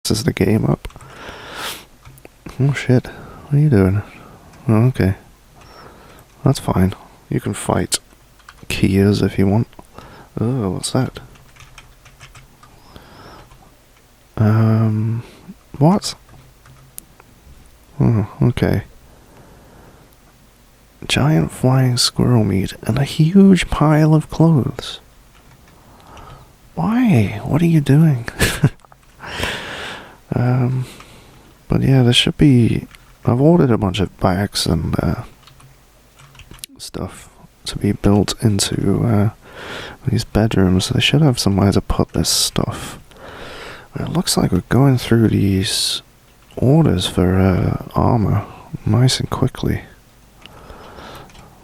boxes the game up. Oh shit, what are you doing? Oh, okay. That's fine. You can fight Kias if you want. Oh, what's that? What? Oh, okay. Giant flying squirrel meat and a huge pile of clothes. Why? What are you doing? But yeah, there should be... I've ordered a bunch of bags and stuff to be built into these bedrooms. They should have somewhere to put this stuff. It looks like we're going through these orders for armor nice and quickly,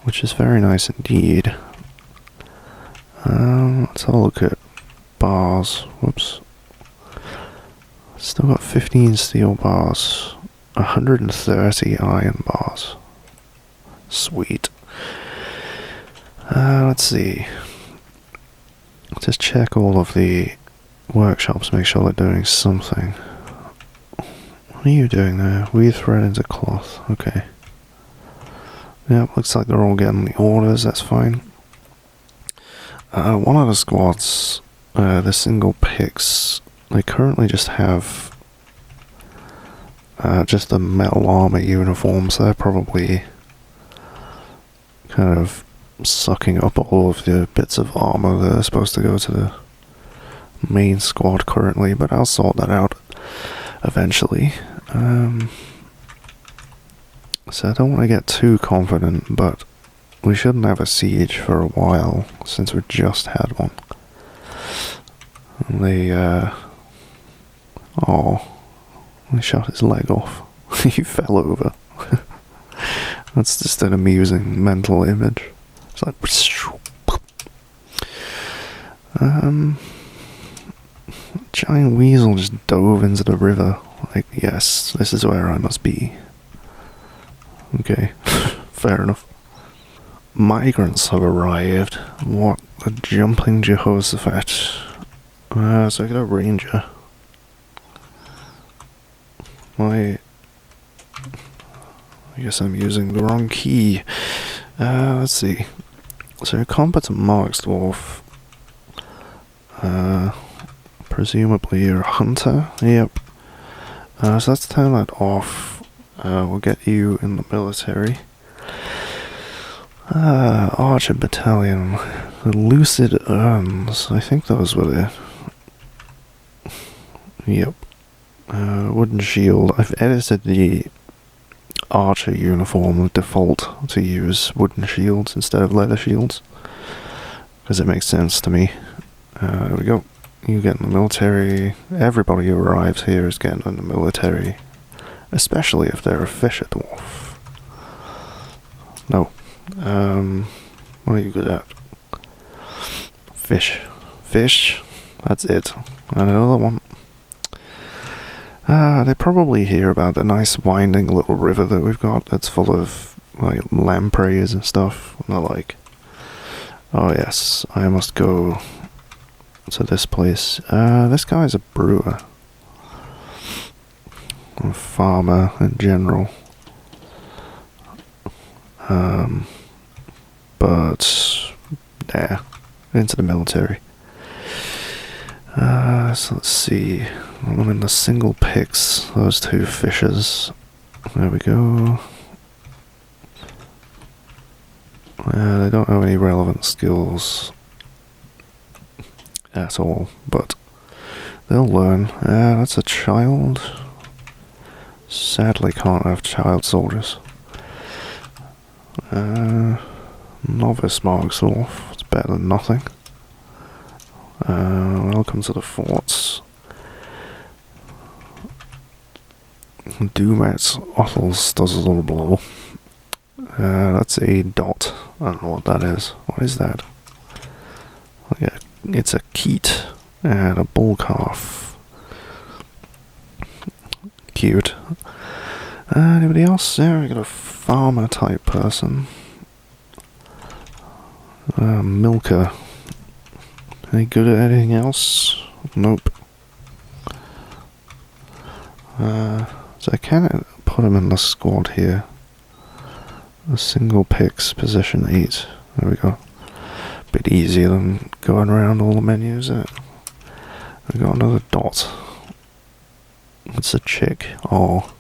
which is very nice indeed. Let's have a look at bars. Whoops. Still got 15 steel bars, 130 iron bars. Sweet. Let's see. Just check all of the workshops, make sure they're doing something. What are you doing there? Weave thread into cloth. Okay. Yep, looks like they're all getting the orders, that's fine. One of the squads, the single picks, they currently just have just the metal armor uniform, so they're probably kind of sucking up all of the bits of armor that are supposed to go to the main squad currently, but I'll sort that out eventually. So I don't want to get too confident, but we shouldn't have a siege for a while, since we just had one. And they shot his leg off. He fell over. That's just an amusing mental image. It's like... giant weasel just dove into the river. Like, yes, this is where I must be. Okay, fair enough. Migrants have arrived. What the jumping Jehoshaphat. So I got a ranger. I guess I'm using the wrong key. Let's see. So competent marks dwarf. Presumably you're a hunter. Yep. So let's turn that off. We'll get you in the military. Archer Battalion. The Lucid Urns. I think those were the... Yep. Wooden shield. I've edited the archer uniform default to use wooden shields instead of leather shields, because it makes sense to me. There we go. You get in the military. Everybody who arrives here is getting in the military, especially if they're a fisher dwarf. No. What are you good at? Fish. Fish. That's it. And another one. They probably hear about the nice winding little river that we've got that's full of, like, lampreys and stuff. And they're like, oh yes, I must go to this place. This guy's a brewer. A farmer in general. But, yeah, into the military. So let's see. I'm in the single picks, those two fishers. There we go. They don't have any relevant skills at all, but they'll learn. That's a child. Sadly can't have child soldiers. Novice Marksdorf, it's better than nothing. Welcome to the forts. Dumat's Ottles does a little blow. That's a dot. I don't know what that is. What is that? Yeah, it's a keet and a bull calf. Cute. Anybody else? Yeah, we got a farmer type person. Milker. Any good at anything else? Nope. So I can put him in the squad here. A single picks, position 8. There we go. Bit easier than going around all the menus. We got another dot. It's a chick. Oh.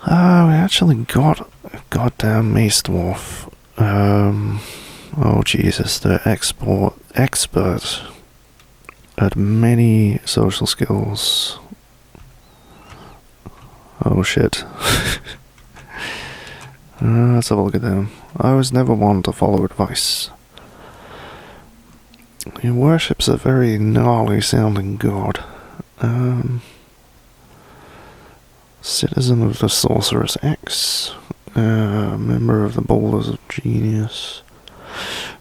We actually got a goddamn mace dwarf. Oh Jesus, the expert at many social skills. Oh shit. Let's have a look at them. I was never one to follow advice. He worships a very gnarly sounding god. Citizen of the Sorceress X. Member of the Boulders of Genius.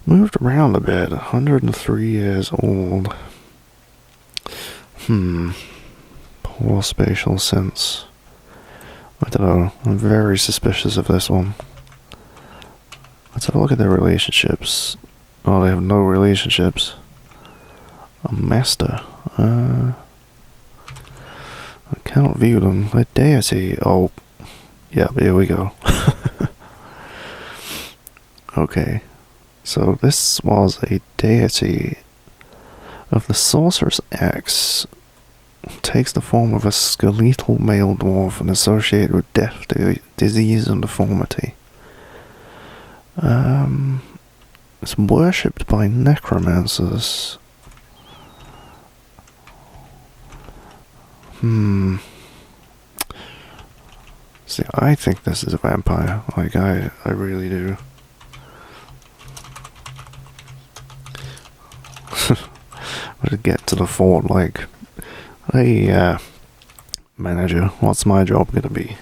Moved around a bit. 103 years old. Poor spatial sense. I don't know. I'm very suspicious of this one. Let's have a look at their relationships. Oh, they have no relationships. A master. I cannot view them. A deity. Oh, yeah, here we go. Okay. So this was a deity of the Sorceress X. Takes the form of a skeletal male dwarf and associated with death, disease, and deformity. It's worshipped by necromancers. See, I think this is a vampire. Like, I really do. I'll get to the fort like, hey, manager, what's my job gonna be?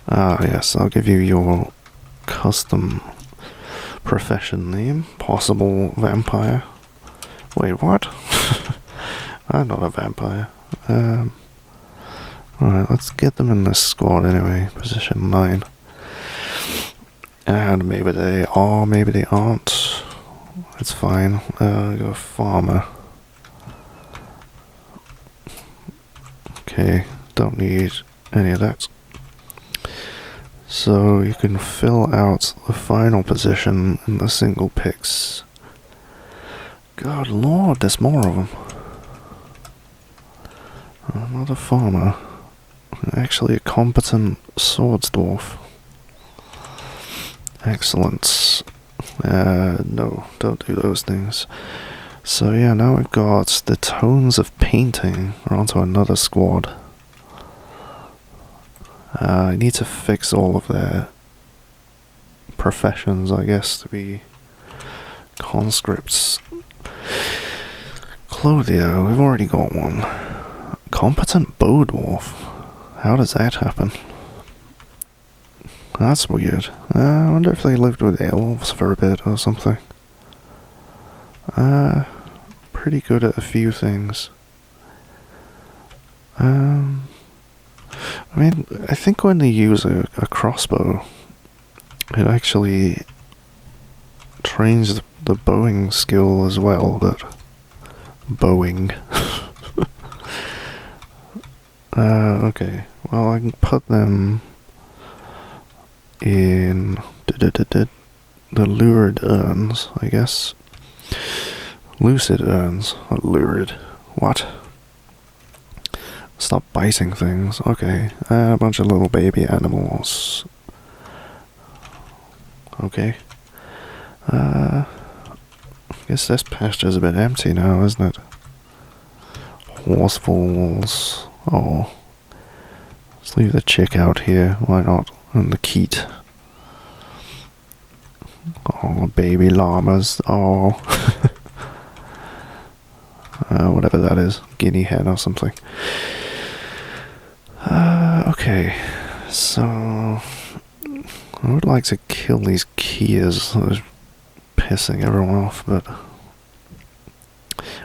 Yes, I'll give you your custom profession name. Possible vampire. Wait, what? I'm not a vampire. Alright, let's get them in this squad anyway. Position 9. And maybe they are, maybe they aren't. It's fine. Go farmer. Okay, don't need any of that. So you can fill out the final position in the single picks. God lord, there's more of them. Another farmer. Actually a competent swords dwarf. Excellent. No, don't do those things. So yeah, now we've got the tones of painting. We're onto another squad. I need to fix all of their professions, I guess, to be conscripts. Clothier, we've already got one. Competent bow dwarf. How does that happen? That's weird. I wonder if they lived with elves for a bit or something. Pretty good at a few things. I mean, I think when they use a crossbow, it actually trains the bowing skill as well, but bowing. Okay, well I can put them in the lurid urns, I guess. Lucid urns, not lurid. What? Stop biting things. Okay, a bunch of little baby animals. Okay. I guess this pasture's a bit empty now, isn't it? Horsefulls. Oh. Let's leave the chick out here, why not? And the keet. Oh, baby llamas. Oh. Whatever that is. Guinea hen or something. Okay. So I would like to kill these Kias that are pissing everyone off, but I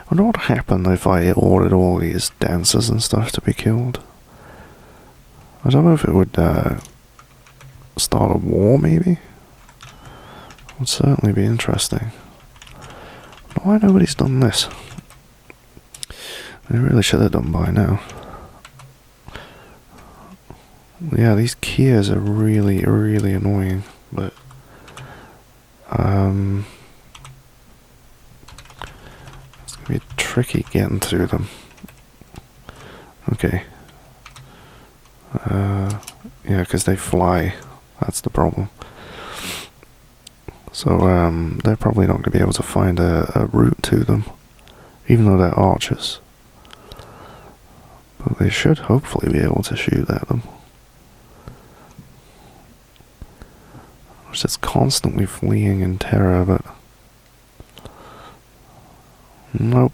wonder what happened if I ordered all these dancers and stuff to be killed. I don't know if it would start a war, maybe? It would certainly be interesting. Why nobody's done this? They really should have done by now. Yeah, these keys are really, really annoying, but it's gonna be tricky getting through them. Okay. Yeah, because they fly. That's the problem. So, they're probably not gonna be able to find a route to them, even though they're archers. But they should hopefully be able to shoot at them. It's just constantly fleeing in terror, but... Nope.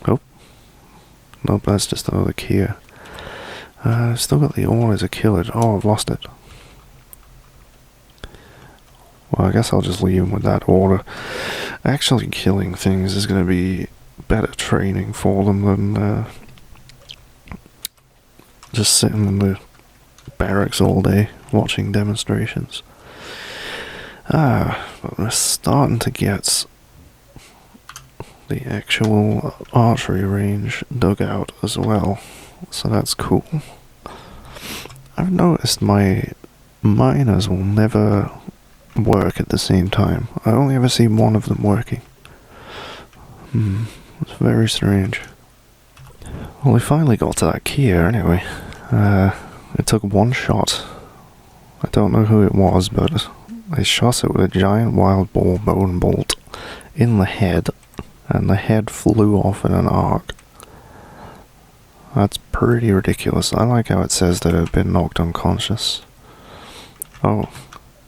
Nope. Nope, that's just another key. I've still got the order to kill it. Oh, I've lost it. Well, I guess I'll just leave him with that order. Actually killing things is going to be better training for them than just sitting in the barracks all day watching demonstrations. But we're starting to get the actual archery range dug out as well, so that's cool. I've noticed my miners will never work at the same time. I only ever see one of them working. It's very strange. Well, we finally got to that key here anyway. It took one shot. I don't know who it was, but I shot it with a giant wild boar bone bolt in the head, and the head flew off in an arc. That's pretty ridiculous. I like how it says that it had been knocked unconscious. Oh,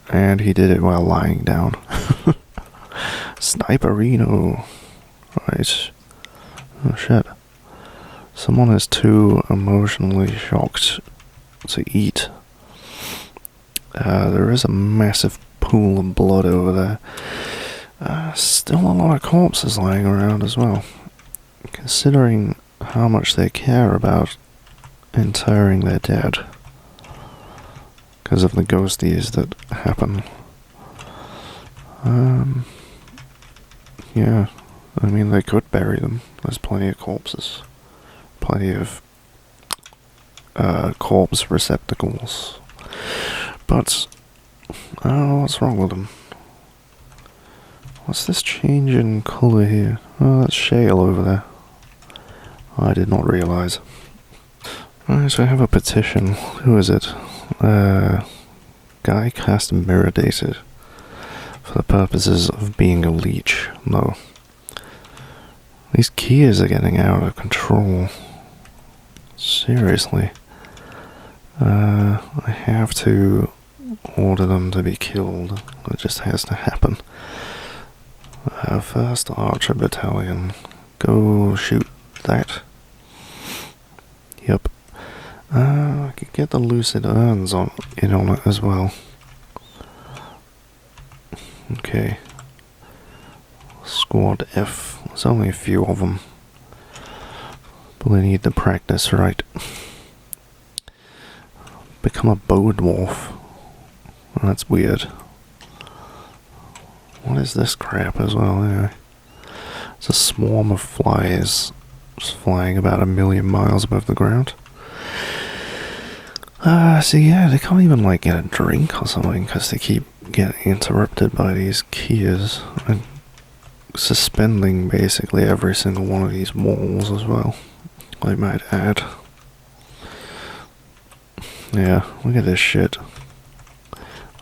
and he did it while lying down. Sniperino. Right. Oh shit. Someone is too emotionally shocked to eat. There is a massive pool of blood over there. Still a lot of corpses lying around as well. Considering how much they care about interring their dead. Because of the ghosties that happen. Yeah. I mean, they could bury them. There's plenty of corpses. Plenty of corpse receptacles. But I don't know what's wrong with them. What's this change in colour here? Oh, that's shale over there. I did not realise. Right, so I have a petition. Who is it? Guy cast mirror dated. For the purposes of being a leech. No. These keys are getting out of control. Seriously. I have to order them to be killed. It just has to happen. First Archer Battalion. Go shoot that. Yep. I could get the lucid urns on it as well. Okay. Squad F. There's only a few of them. But they need to practice right. Become a bow dwarf. Well, that's weird. What is this crap as well, anyway? It's a swarm of flies just flying about 1,000,000 miles above the ground. So yeah, they can't even like get a drink or something because they keep getting interrupted by these keys and suspending basically every single one of these walls as well, I might add. Yeah, look at this shit.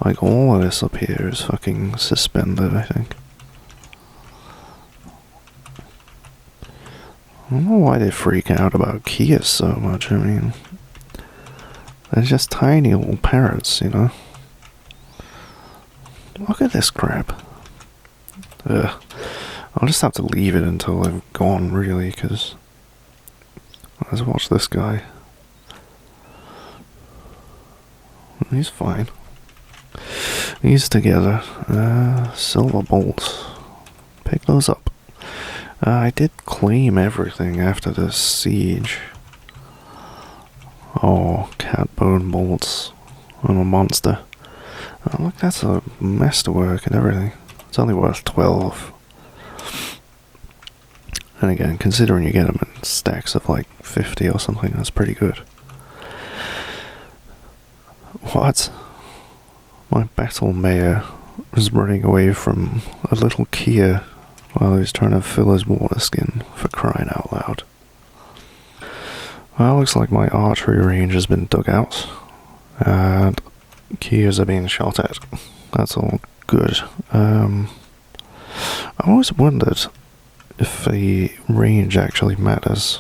Like all of this up here is fucking suspended, I think. I don't know why they freak out about keys so much. I mean, they're just tiny little parrots, you know? Look at this crap. Ugh. I'll just have to leave it until they've gone, really, because... Let's watch this guy. He's fine. He's together. Silver bolts. Pick those up. I did claim everything after the siege. Oh, cat bone bolts. I'm a monster. Oh, look, that's a masterwork and everything. It's only worth 12. And again, considering you get them in stacks of like 50 or something, that's pretty good. What? My battle mare was running away from a little Kia while he was trying to fill his water skin, for crying out loud. Well, looks like my archery range has been dug out, and Kias are being shot at. That's all good. I always wondered if the range actually matters.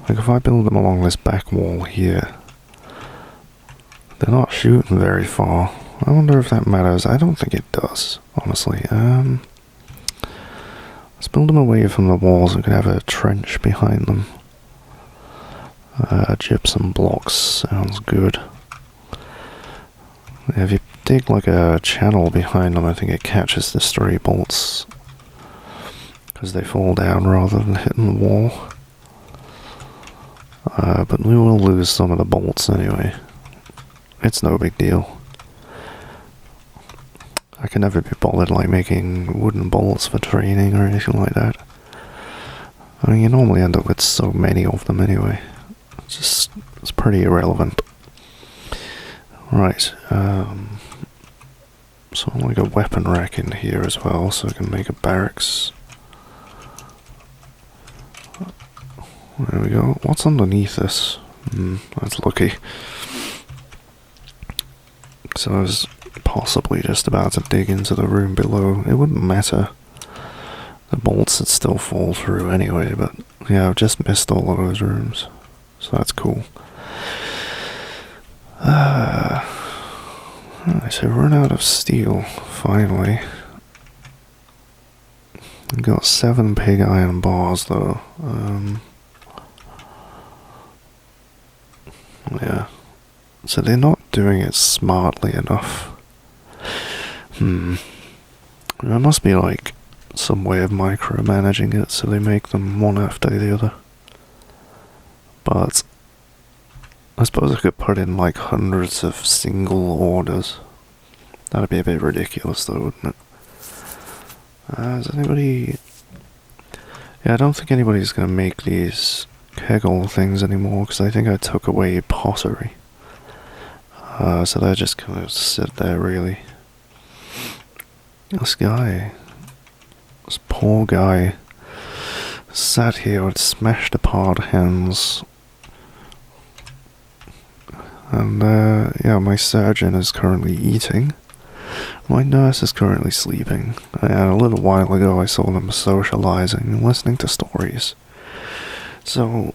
Like, if I build them along this back wall here, they're not shooting very far. I wonder if that matters. I don't think it does, honestly. Let's build them away from the walls. We could have a trench behind them. Gypsum blocks sounds good. If you dig like a channel behind them, I think it catches the stray bolts, because they fall down rather than hitting the wall. But we will lose some of the bolts anyway. It's no big deal. I can never be bothered like making wooden bolts for training or anything like that. I mean, you normally end up with so many of them anyway. It's pretty irrelevant. Right, so like a weapon rack in here as well, so I can make a barracks. There we go. What's underneath this? That's lucky. So I was possibly just about to dig into the room below. It wouldn't matter. The bolts would still fall through anyway, but yeah, I've just missed all of those rooms. So that's cool. Alright, so run out of steel, finally. I've got 7 pig iron bars though. Yeah. So they're not doing it smartly enough. There must be like some way of micromanaging it so they make them one after the other. But I suppose I could put in like hundreds of single orders. That'd be a bit ridiculous though, wouldn't it? Is anybody... Yeah, I don't think anybody's gonna make these kegel things anymore, because I think I took away pottery. So they just kind of sit there, really. This poor guy, sat here with smashed apart hands. And, yeah, my surgeon is currently eating. My nurse is currently sleeping. And a little while ago I saw them socializing and listening to stories. So,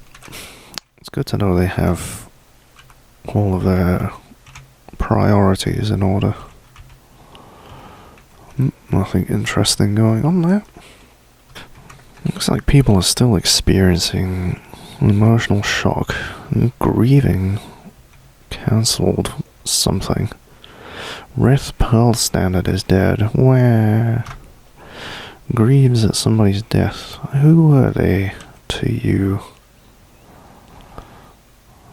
it's good to know they have all of their priorities in order. Nothing interesting going on there. Looks like people are still experiencing emotional shock and grieving. Cancelled something. Rith Pearl Standard is dead. Where? Grieves at somebody's death. Who were they to you?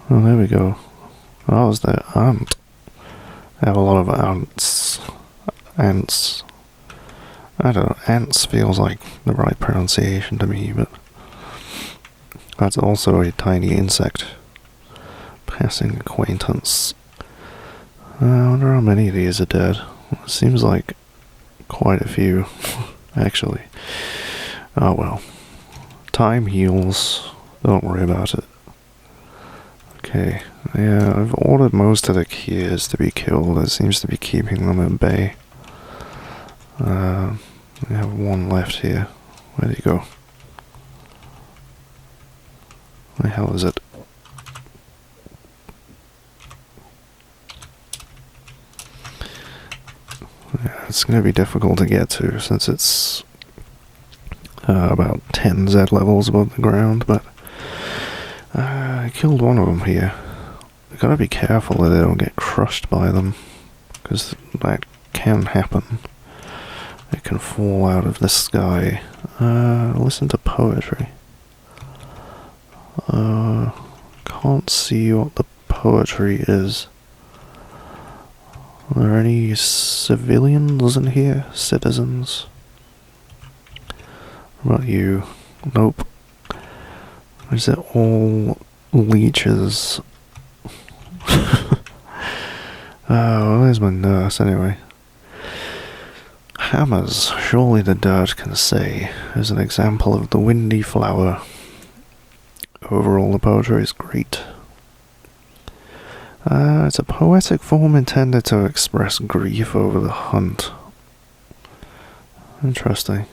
Oh, there we go. Oh, was their aunt. I have a lot of aunts. Ants. I don't know, ants feels like the right pronunciation to me, but that's also a tiny insect. Passing acquaintance. I wonder how many of these are dead. It seems like quite a few, actually. Oh well. Time heals. Don't worry about it. Okay. Yeah, I've ordered most of the Kias to be killed. It seems to be keeping them at bay. We have one left here. Where'd he go? Where the hell is it? Yeah, it's going to be difficult to get to since it's about 10 Z levels above the ground, but I killed one of them here. You gotta be careful that they don't get crushed by them, because that can happen. It can fall out of the sky. Listen to poetry. Can't see what the poetry is. Are there any civilians in here? Citizens? What about you? Nope. Is it all leeches? Oh, well, there's my nurse anyway. Hammers, surely the dirt can say, is an example of the windy flower. Overall, the poetry is great. It's a poetic form intended to express grief over the hunt. Interesting.